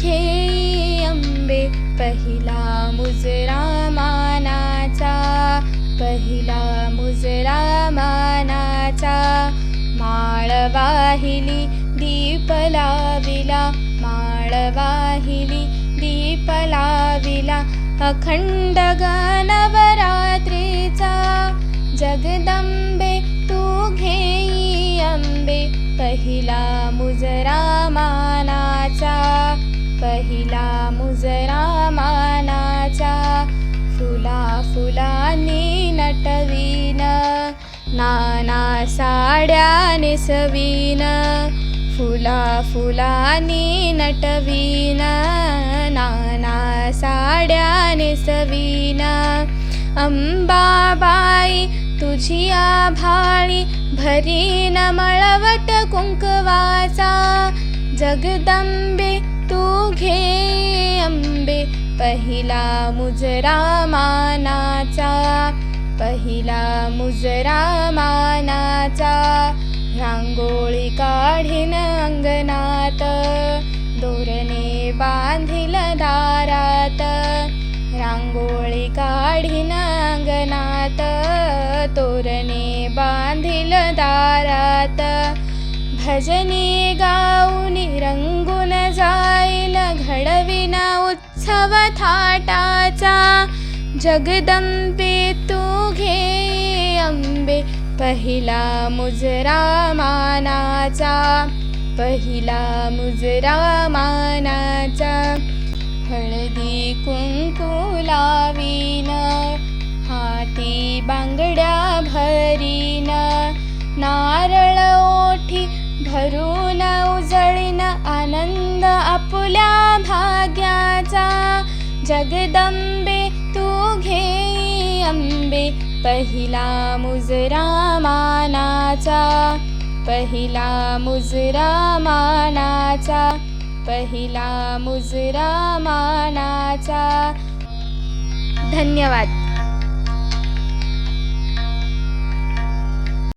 घेई अंबे, पहिला मुजरा मानाचा, पहिला मुजरा मानाचा. माळ वाहिली दीप लाविला, माळ वाहिली दीप लाविला. अखंड नवरात्रीचा, जगदंबे तू घेई अंबे, पहिला मुजरा मानाचा, पहिला मुजरा मानाचा. फुला फुलांनी नटवीन, नाना साड्या नेसवीन, फुला फुलांनी नटवीन, नाना साड्या नेसवीन. अंबाबाई तुझी आभाळी, भरीन मळवट कुंकवाचा, जगदंबे तू घे अंबे, पहिला मुजरा मानाचा, पहिला मुजरा मानाचा. रांगोळी काढीन अंगणात, दोरणे बांधिल दारात, रांगोळी काढीन अंगणात, तोरणे बांधिल दारात. भजनी गाऊनी रंगून जाईल, घडविन उत्सव थाटाचा, जगदंबे तू घे अंबे, पहिला मुजरा मानाचा, पहिला मुजरा मानाचा. हळदी कुंकू लावीन, हाती बांगड्या भरीन, नारळ ओठी भरून उजळीन, आनंद आपुल्या भाग्याचा, जगदंबे तू घे अंबे, पहिला मुजरा मानाचा, पहिला मुजरा मानाचा, पहिला मुजरा मानाचा. धन्यवाद.